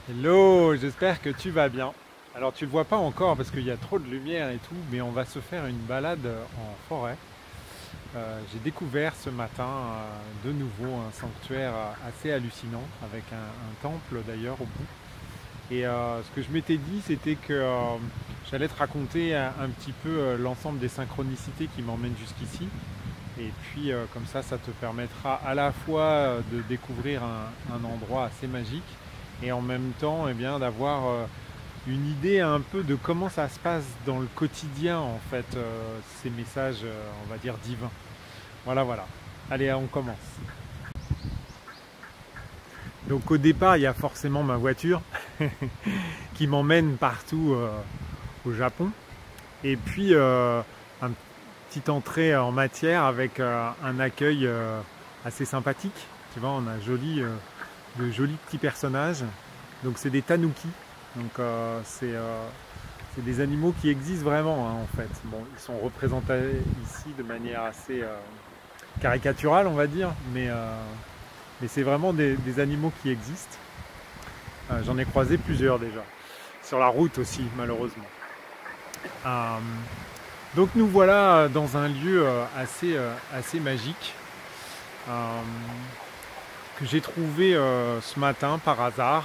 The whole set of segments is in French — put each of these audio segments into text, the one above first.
Hello, j'espère que tu vas bien. Alors tu le vois pas encore parce qu'il y a trop de lumière et tout, mais on va se faire une balade en forêt. J'ai découvert ce matin de nouveau un sanctuaire assez hallucinant avec un temple d'ailleurs au bout. Et ce que je m'étais dit, c'était que j'allais te raconter un petit peu l'ensemble des synchronicités qui m'emmènent jusqu'ici. Et puis comme ça te permettra à la fois de découvrir un endroit assez magique et en même temps eh bien, d'avoir une idée un peu de comment ça se passe dans le quotidien en fait, ces messages on va dire divins. Voilà, voilà. Allez, on commence. Donc au départ, il y a forcément ma voiture qui m'emmène partout au Japon. Et puis un petite entrée en matière avec un accueil assez sympathique. Tu vois, on a de jolis petits personnages. Donc c'est des tanuki. Donc c'est des animaux qui existent vraiment hein, en fait. Bon, ils sont représentés ici de manière assez caricaturale, on va dire, mais c'est vraiment des animaux qui existent. J'en ai croisé plusieurs déjà. Sur la route aussi, malheureusement. Euh, donc nous voilà dans un lieu assez magique euh, que j'ai trouvé ce matin par hasard.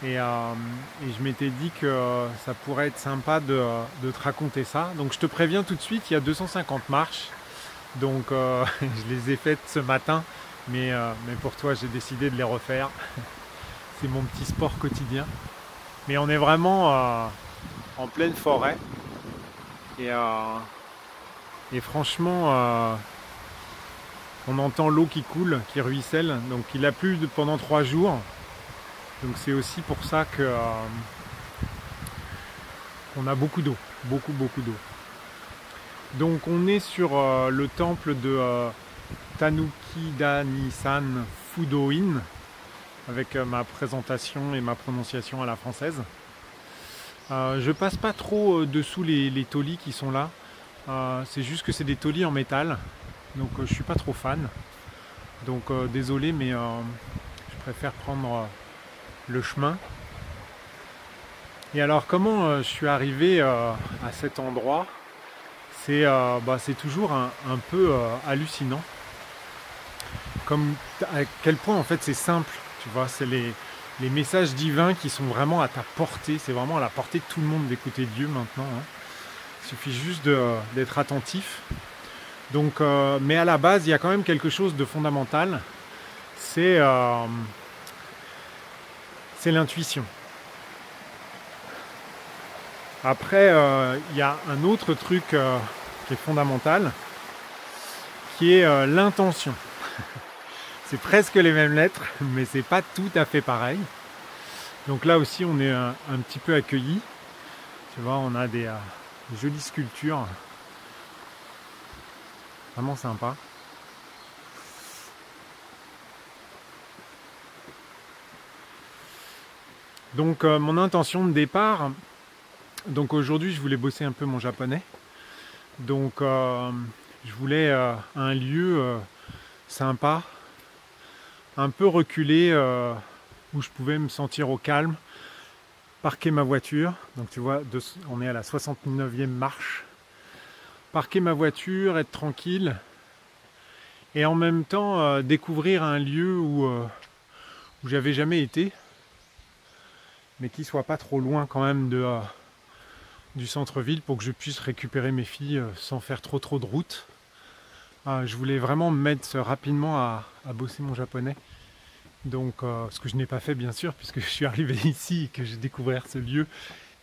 Et je m'étais dit que ça pourrait être sympa de te raconter ça. Donc je te préviens tout de suite, il y a 250 marches. Donc je les ai faites ce matin, mais pour toi j'ai décidé de les refaire. C'est mon petit sport quotidien. Mais on est vraiment en pleine forêt. Et, euh, et franchement, on entend l'eau qui coule, qui ruisselle. Donc il a plu pendant 3 jours. Donc c'est aussi pour ça que on a beaucoup d'eau, beaucoup d'eau. Donc on est sur le temple de Tanukidani-san Fudo-in avec ma présentation et ma prononciation à la française. Je passe pas trop dessous les taulis qui sont là. C'est juste que c'est des taulis en métal, donc je suis pas trop fan. Donc désolé, mais je préfère prendre le chemin. Et alors comment je suis arrivé à cet endroit? C'est toujours un peu hallucinant. Comme à quel point en fait c'est simple, tu vois, c'est les messages divins qui sont vraiment à ta portée, c'est vraiment à la portée de tout le monde d'écouter Dieu maintenant. Hein. Il suffit juste d'être attentif. Donc, mais à la base, il y a quand même quelque chose de fondamental, c'est l'intuition. Après, il y a un autre truc qui est fondamental, qui est l'intention. C'est presque les mêmes lettres, mais c'est pas tout à fait pareil. Donc là aussi, on est un petit peu accueillis. Tu vois, on a des jolies sculptures, vraiment sympa. Donc mon intention de départ, donc aujourd'hui je voulais bosser un peu mon japonais. Donc je voulais un lieu sympa, un peu reculé, où je pouvais me sentir au calme, parquer ma voiture. Donc tu vois, on est à la 69e marche. Parquer ma voiture, être tranquille, et en même temps découvrir un lieu où j'avais jamais été, mais qui soit pas trop loin quand même du centre-ville pour que je puisse récupérer mes filles sans faire trop de route. Je voulais vraiment me mettre rapidement à bosser mon japonais. Donc, ce que je n'ai pas fait bien sûr, puisque je suis arrivé ici et que j'ai découvert ce lieu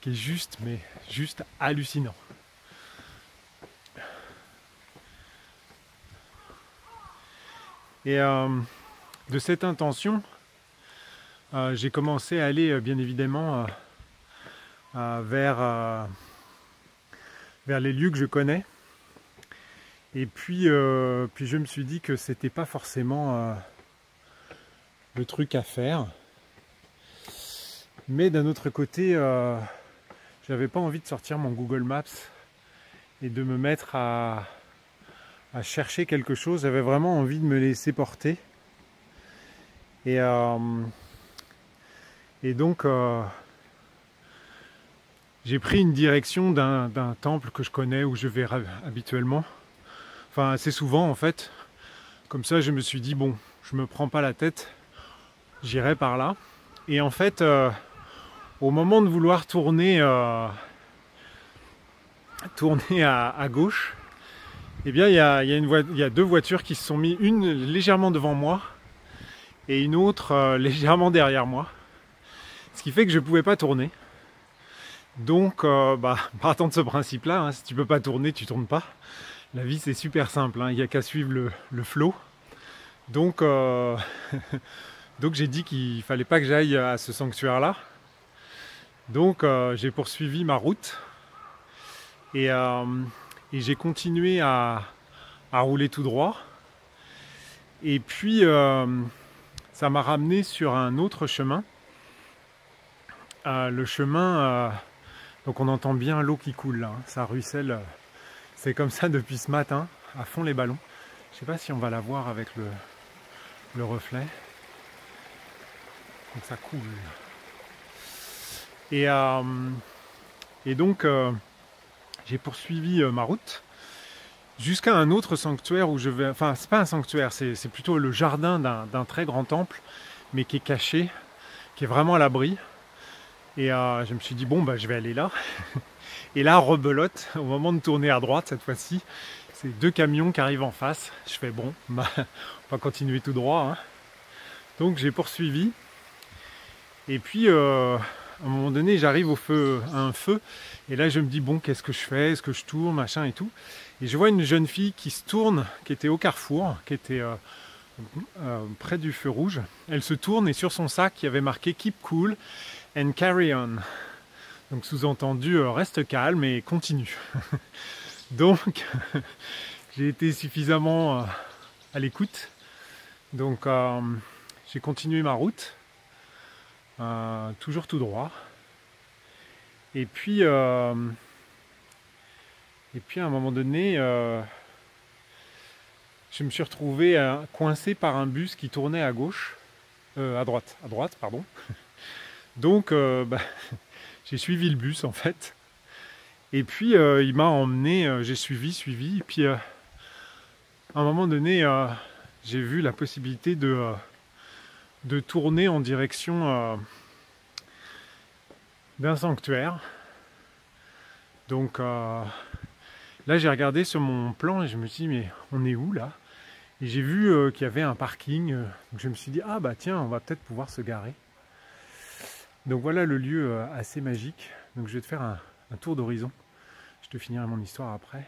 qui est juste, mais juste hallucinant. Et de cette intention, j'ai commencé à aller bien évidemment vers les lieux que je connais. Et puis je me suis dit que c'était pas forcément le truc à faire. Mais d'un autre côté, j'avais pas envie de sortir mon Google Maps et de me mettre à chercher quelque chose. J'avais vraiment envie de me laisser porter. Et Et donc j'ai pris une direction d'un temple que je connais, où je vais habituellement, enfin assez souvent en fait. Comme ça je me suis dit bon, je me prends pas la tête, j'irai par là. Et en fait au moment de vouloir tourner à gauche, eh bien il y a deux voitures qui se sont mis, une légèrement devant moi et une autre légèrement derrière moi, ce qui fait que je ne pouvais pas tourner. Donc partant de ce principe là, hein, si tu peux pas tourner, tu tournes pas. La vie c'est super simple, hein, il n'y a qu'à suivre le flow. Donc donc j'ai dit qu'il fallait pas que j'aille à ce sanctuaire là. Donc j'ai poursuivi ma route et j'ai continué à rouler tout droit. Et puis ça m'a ramené sur un autre chemin. Le chemin, donc on entend bien l'eau qui coule là, hein, ça ruisselle. C'est comme ça depuis ce matin, à fond les ballons. Je sais pas si on va la voir avec le reflet. Donc ça coule. Et donc j'ai poursuivi ma route jusqu'à un autre sanctuaire où je vais... Enfin, c'est pas un sanctuaire, c'est plutôt le jardin d'un très grand temple, mais qui est caché, qui est vraiment à l'abri. Et je me suis dit, bon, bah, je vais aller là. Et là, rebelote, au moment de tourner à droite, cette fois-ci, c'est deux camions qui arrivent en face. Je fais, bon, bah, on va continuer tout droit, hein. Donc, j'ai poursuivi. Et puis, à un moment donné, j'arrive à un feu. Et là, je me dis, bon, qu'est-ce que je fais? Est-ce que je tourne, machin et tout? Et je vois une jeune fille qui se tourne, qui était au carrefour, qui était près du feu rouge. Elle se tourne et sur son sac, il y avait marqué « Keep cool and carry on ». Donc sous-entendu, reste calme et continue. Donc, j'ai été suffisamment à l'écoute. Donc, j'ai continué ma route, toujours tout droit. Et puis à un moment donné, je me suis retrouvé coincé par un bus qui tournait à gauche, à droite, pardon. Donc, j'ai suivi le bus en fait. Et puis il m'a emmené, j'ai suivi. Et puis à un moment donné, j'ai vu la possibilité de tourner en direction d'un sanctuaire. Donc là j'ai regardé sur mon plan et je me suis dit mais on est où là? Et j'ai vu qu'il y avait un parking. Donc je me suis dit ah bah tiens, on va peut-être pouvoir se garer. Donc voilà le lieu assez magique. Donc je vais te faire un tour d'horizon. Je te finirai mon histoire après.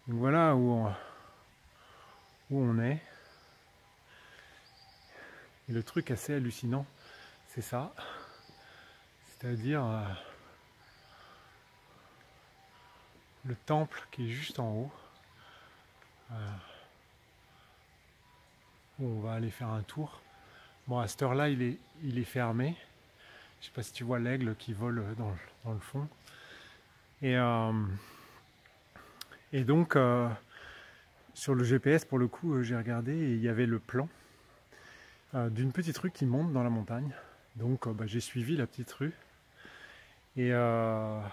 Donc voilà où on est. Et le truc assez hallucinant, c'est ça. C'est-à-dire le temple qui est juste en haut. Où on va aller faire un tour. Bon, à cette heure-là, il est fermé. Je sais pas si tu vois l'aigle qui vole dans le fond. Et donc, sur le GPS, pour le coup, j'ai regardé et il y avait le plan d'une petite rue qui monte dans la montagne. Donc, j'ai suivi la petite rue. Et je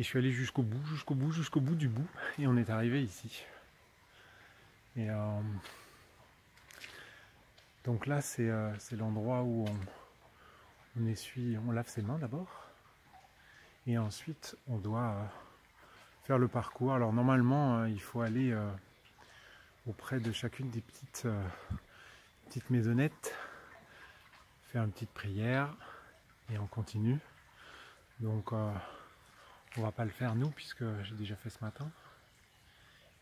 suis allé jusqu'au bout du bout. Et on est arrivé ici. Et donc là, c'est l'endroit où on lave ses mains d'abord. Et ensuite, on doit faire le parcours. Alors normalement, il faut aller auprès de chacune des petites maisonnettes, faire une petite prière et on continue. Donc on va pas le faire nous puisque j'ai déjà fait ce matin.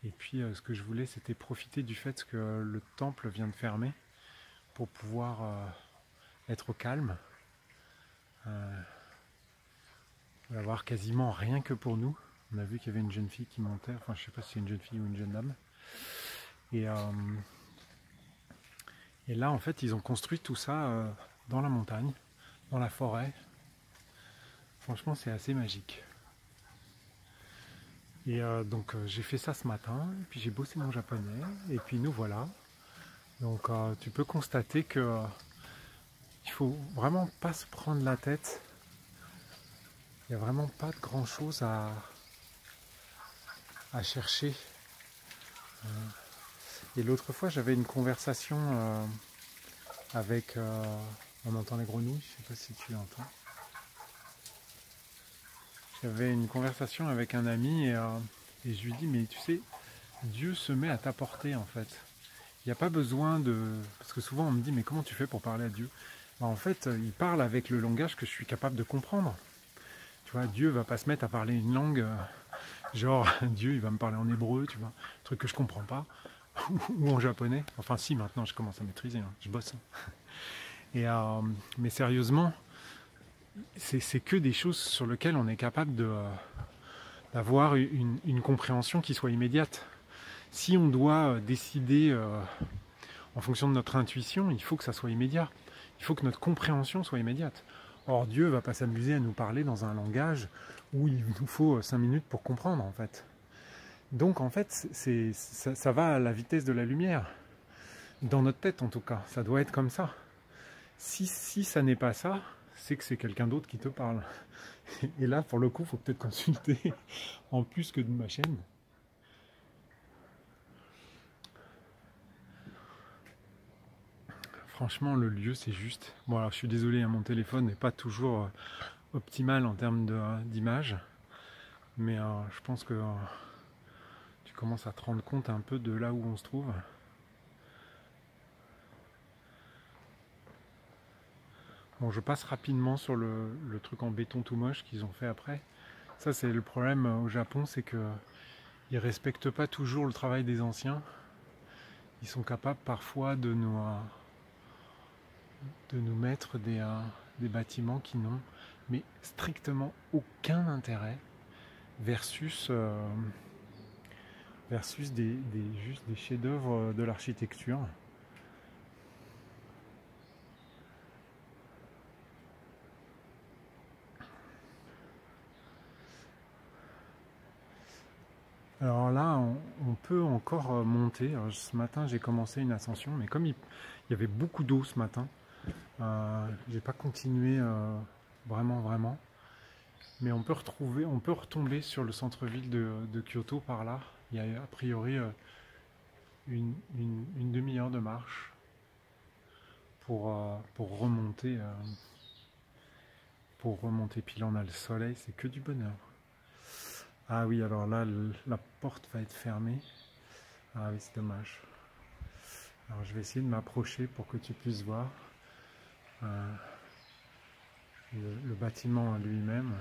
Et puis ce que je voulais, c'était profiter du fait que le temple vient de fermer pour pouvoir être au calme. On va avoir quasiment rien que pour nous. On a vu qu'il y avait une jeune fille qui montait, enfin je sais pas si c'est une jeune fille ou une jeune dame. Et là en fait ils ont construit tout ça dans la montagne, dans la forêt. Franchement c'est assez magique. Et donc j'ai fait ça ce matin, et puis j'ai bossé mon japonais, et puis nous voilà. Donc tu peux constater que il faut vraiment pas se prendre la tête. Il n'y a vraiment pas de grand chose à chercher. Et l'autre fois, j'avais une conversation avec... on entend les grenouilles, je sais pas si tu l'entends. J'avais une conversation avec un ami et je lui dis, mais tu sais, Dieu se met à ta portée en fait. Il n'y a pas besoin de... Parce que souvent on me dit, mais comment tu fais pour parler à Dieu? Ben, en fait, il parle avec le langage que je suis capable de comprendre. Tu vois, Dieu va pas se mettre à parler une langue, genre Dieu il va me parler en hébreu, tu vois, un truc que je comprends pas, ou en japonais. Enfin si, maintenant je commence à maîtriser, hein, je bosse. Et, mais sérieusement, c'est que des choses sur lesquelles on est capable d'avoir une compréhension qui soit immédiate. Si on doit décider en fonction de notre intuition, il faut que ça soit immédiat. Il faut que notre compréhension soit immédiate. Or, Dieu ne va pas s'amuser à nous parler dans un langage où il nous faut 5 minutes pour comprendre, en fait. Donc, en fait, ça va à la vitesse de la lumière. Dans notre tête, en tout cas. Ça doit être comme ça. Si ça n'est pas ça, c'est que c'est quelqu'un d'autre qui te parle. Et là, pour le coup, il faut peut-être consulter en plus que de ma chaîne. Franchement, le lieu, c'est juste. Bon, alors je suis désolé, hein, mon téléphone n'est pas toujours optimal en termes d'image. Mais je pense que tu commences à te rendre compte un peu de là où on se trouve. Bon, je passe rapidement sur le truc en béton tout moche qu'ils ont fait après. Ça, c'est le problème au Japon, c'est que ils respectent pas toujours le travail des anciens. Ils sont capables parfois de nous mettre des bâtiments qui n'ont mais strictement aucun intérêt versus juste des chefs-d'œuvre de l'architecture. Alors là, on peut encore monter. Alors, ce matin, j'ai commencé une ascension, mais comme il y avait beaucoup d'eau ce matin, j'ai pas continué vraiment. Mais on peut retomber sur le centre-ville de Kyoto par là. Il y a a priori une demi-heure de marche pour remonter. Puis là on a le soleil, c'est que du bonheur. Ah oui, alors là la porte va être fermée. Ah oui, c'est dommage. Alors je vais essayer de m'approcher pour que tu puisses voir le bâtiment lui-même.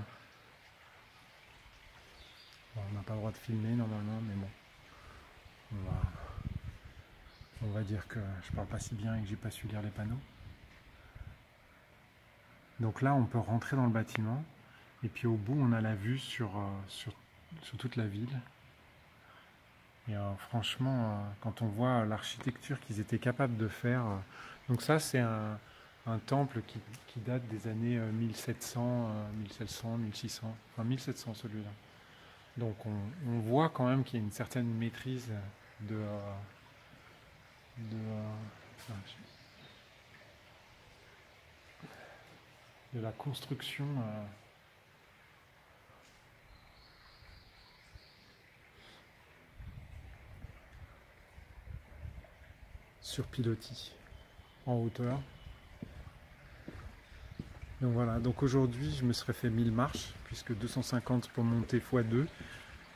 Bon, on n'a pas le droit de filmer normalement, mais bon. On va dire que je parle pas si bien et que j'ai pas su lire les panneaux. Donc là, on peut rentrer dans le bâtiment. Et puis au bout, on a la vue sur toute la ville. Et franchement, quand on voit l'architecture qu'ils étaient capables de faire... donc ça, c'est un temple qui date des années 1700, 1600, enfin 1700 celui-là. Donc on voit quand même qu'il y a une certaine maîtrise de la construction sur pilotis en hauteur. Donc voilà, donc aujourd'hui je me serais fait 1000 marches puisque 250 pour monter x 2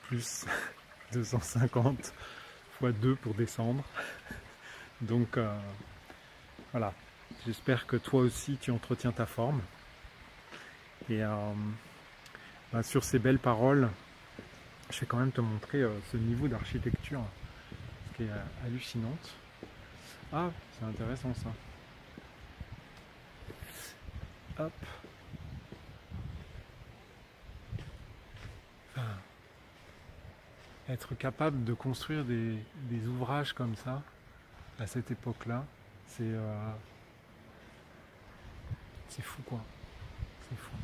plus 250 x 2 pour descendre. Donc voilà, j'espère que toi aussi tu entretiens ta forme. Et sur ces belles paroles, je vais quand même te montrer ce niveau d'architecture qui est hallucinante. Ah, c'est intéressant ça. Hop. Être capable de construire des ouvrages comme ça, à cette époque-là, c'est fou quoi. C'est fou.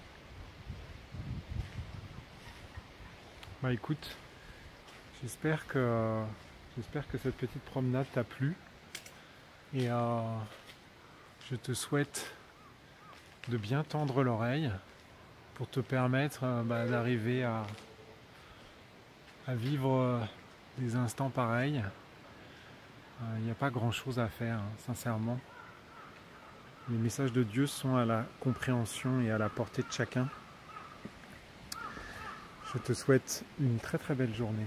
Bah écoute, j'espère que cette petite promenade t'a plu. Et je te souhaite de bien tendre l'oreille pour te permettre d'arriver à vivre des instants pareils. Il n'y a pas grand chose à faire, hein, sincèrement. Les messages de Dieu sont à la compréhension et à la portée de chacun. Je te souhaite une très très belle journée.